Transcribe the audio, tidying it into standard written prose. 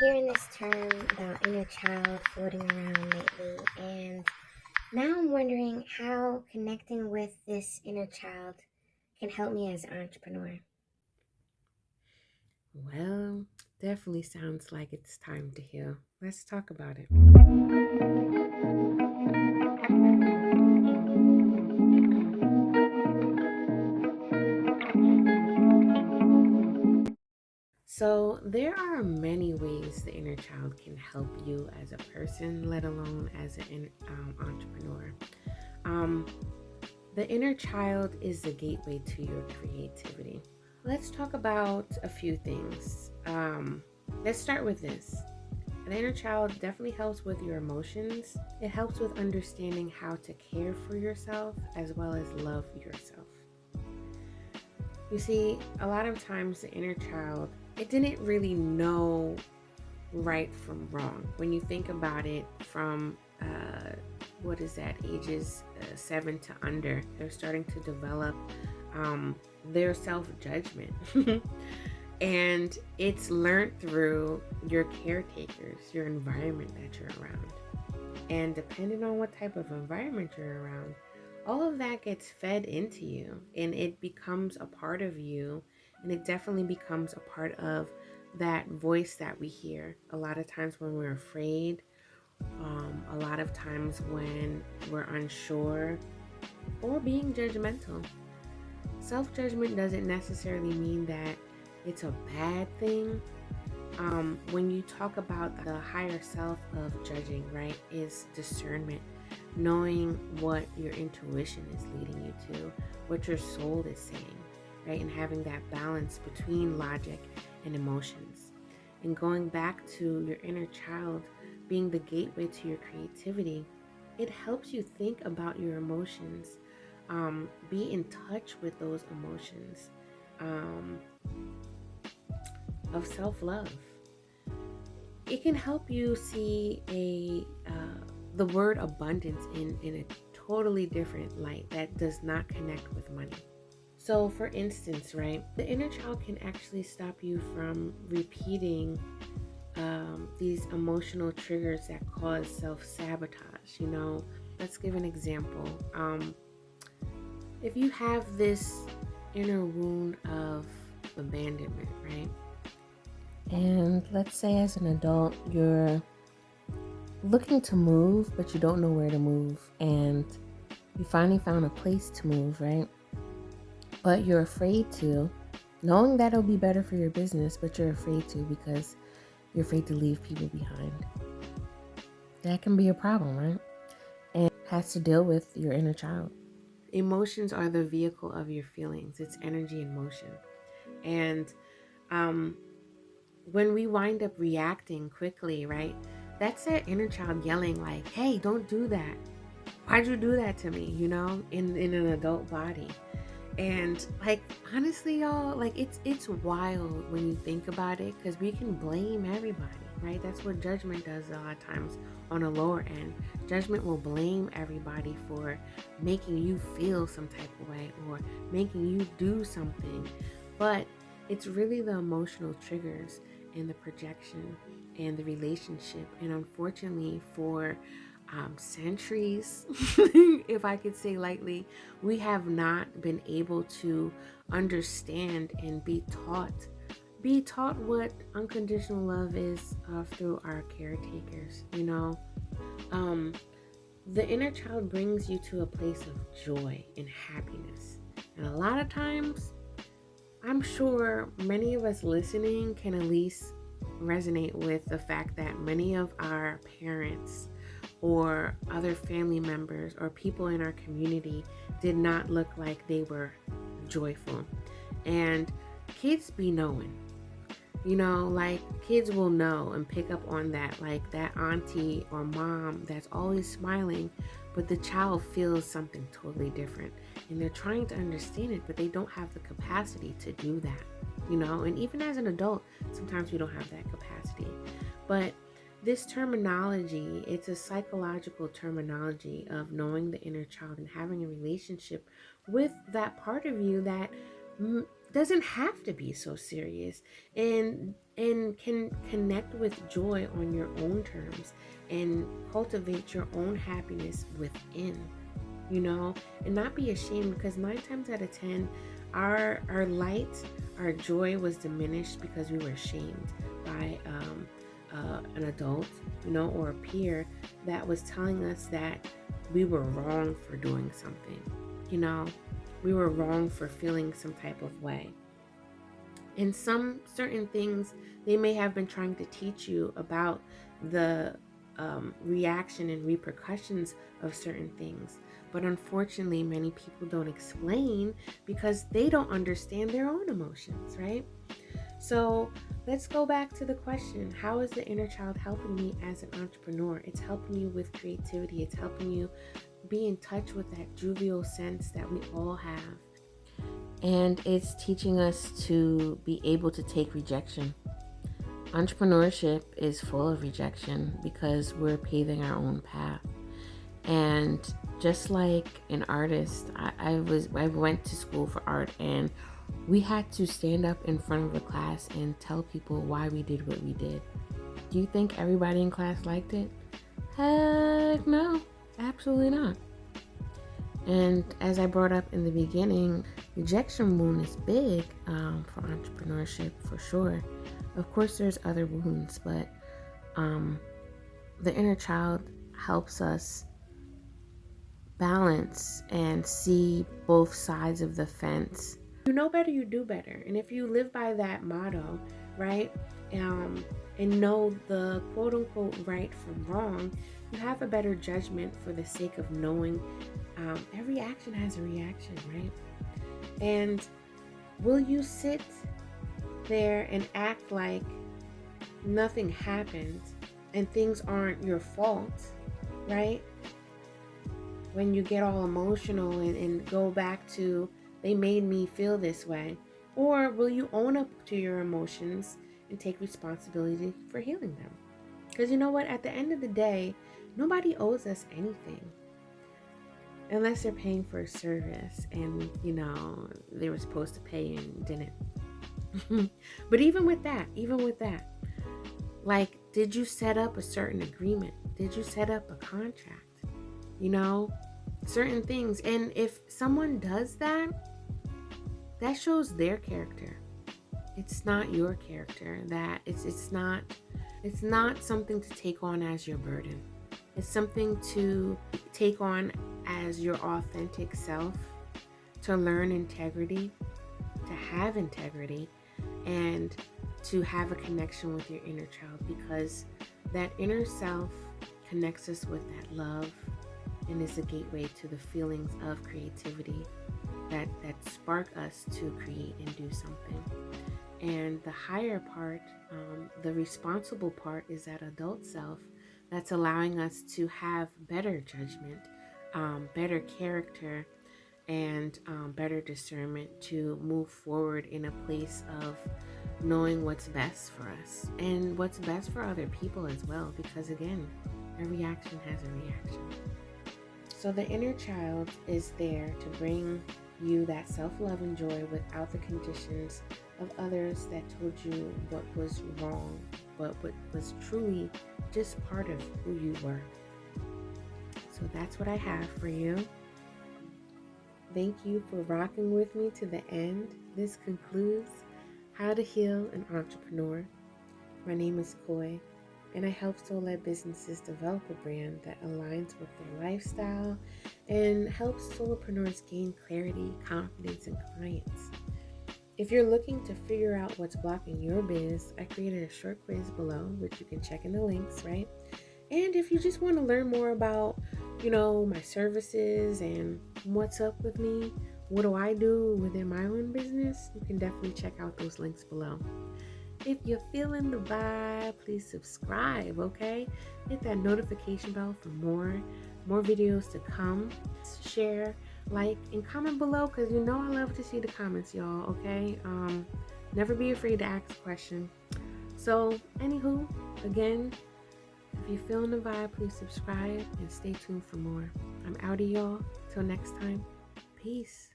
hearing this term about inner child floating around lately, and now I'm wondering how connecting with this inner child can help me as an entrepreneur. Well, definitely sounds like it's time to heal. Let's talk about it. So, there are many ways the inner child can help you as a person, let alone as an entrepreneur. Um, the inner child is the gateway to your creativity. Let's talk about a few things. Let's start with this. An inner child definitely helps with your emotions. It helps with understanding how to care for yourself as well as love yourself. You see, a lot of times the inner child, it didn't really know right from wrong. When you think about it from, what is that, ages 7 to under, they're starting to develop um, their self-judgment. And it's learned through your caretakers, your environment that you're around. And depending on what type of environment you're around, all of that gets fed into you and it becomes a part of you. And it definitely becomes a part of that voice that we hear. A lot of times when we're afraid, a lot of times when we're unsure or being judgmental. Self judgment doesn't necessarily mean that it's a bad thing. When you talk about the higher self of judging, right, is discernment, knowing what your intuition is leading you to, what your soul is saying, right, and having that balance between logic and emotions. And going back to your inner child being the gateway to your creativity, it helps you think about your emotions, be in touch with those emotions um, of self love. It can help you see the word abundance in a totally different light that does not connect with money. So, for instance, right, the inner child can actually stop you from repeating these emotional triggers that cause self sabotage. Let's give an example. If you have this inner wound of abandonment, right? And let's say as an adult, you're looking to move, but you don't know where to move. And you finally found a place to move, right? But you're afraid to, knowing that it'll be better for your business, but you're afraid to because you're afraid to leave people behind. That can be a problem, right? And has to deal with your inner child. Emotions are the vehicle of your feelings. It's energy in motion. And um, when we wind up reacting quickly, right? That's that inner child yelling like, "Hey, don't do that. Why'd you do that to me?" In an adult body. And like honestly, y'all, like it's wild when you think about it because we can blame everybody, right? That's what judgment does a lot of times on a lower end. Judgment will blame everybody for making you feel some type of way or making you do something. But it's really the emotional triggers and the projection and the relationship. And unfortunately, for centuries, if I could say lightly, we have not been able to understand and be taught what unconditional love is through our caretakers. um, the inner child brings you to a place of joy and happiness, and a lot of times I'm sure many of us listening can at least resonate with the fact that many of our parents or other family members or people in our community did not look like they were joyful. And kids be knowing, like kids will know and pick up on that, like that auntie or mom that's always smiling, but the child feels something totally different. And they're trying to understand it, but they don't have the capacity to do that. And even as an adult, sometimes we don't have that capacity. But this terminology, it's a psychological terminology of knowing the inner child and having a relationship with that part of you that doesn't have to be so serious and can connect with joy on your own terms and cultivate your own happiness within, and not be ashamed, because 9 times out of 10, our light, our joy was diminished because we were shamed by an adult, or a peer that was telling us that we were wrong for doing something, we were wrong for feeling some type of way. And some certain things they may have been trying to teach you about the reaction and repercussions of certain things. But unfortunately, many people don't explain because they don't understand their own emotions, right? So let's go back to the question. How is the inner child helping me as an entrepreneur? It's helping you with creativity. It's helping you be in touch with that jovial sense that we all have. And it's teaching us to be able to take rejection. Entrepreneurship is full of rejection because we're paving our own path. And just like an artist, I went to school for art, and we had to stand up in front of the class and tell people why we did what we did. Do you think everybody in class liked it? Heck no, absolutely not. And as I brought up in the beginning, rejection wound is big for entrepreneurship, for sure. Of course, there's other wounds, but the inner child helps us balance and see both sides of the fence. You know better, you do better. And if you live by that motto, right, and know the quote-unquote right from wrong, you have a better judgment for the sake of knowing every action has a reaction, right? And will you sit there and act like nothing happened and things aren't your fault, right? When you get all emotional and go back to, they made me feel this way? Or will you own up to your emotions and take responsibility for healing them? Because you know what? At the end of the day, nobody owes us anything. Unless they're paying for a service and, they were supposed to pay and didn't. But even with that, like, did you set up a certain agreement? Did you set up a contract? Certain things. And if someone does that, that shows their character. It's not your character. That it's not something to take on as your burden. It's something to take on as your authentic self, to learn integrity, to have integrity, and to have a connection with your inner child, because that inner self connects us with that love and is a gateway to the feelings of creativity that spark us to create and do something. And the higher part, the responsible part, is that adult self that's allowing us to have better judgment, better character, and better discernment to move forward in a place of knowing what's best for us and what's best for other people as well, because again, every action has a reaction. So the inner child is there to bring you that self-love and joy without the conditions of others that told you what was wrong, but what was truly just part of who you were. So that's what I have for you. Thank you for rocking with me to the end. This concludes How to Heal an Entrepreneur. My name is Koi, and I help soul-led businesses develop a brand that aligns with their lifestyle and helps solopreneurs gain clarity, confidence, and clients. If you're looking to figure out what's blocking your biz, I created a short quiz below, which you can check in the links, right? And if you just want to learn more about, my services and what's up with me, what do I do within my own business, you can definitely check out those links below. If you're feeling the vibe, please subscribe, okay? Hit that notification bell for more videos to come. Share, like, and comment below, because I love to see the comments, y'all, okay? Never be afraid to ask a question. So, anywho, again, if you're feeling the vibe, please subscribe and stay tuned for more. I'm outie, y'all. Till next time, peace.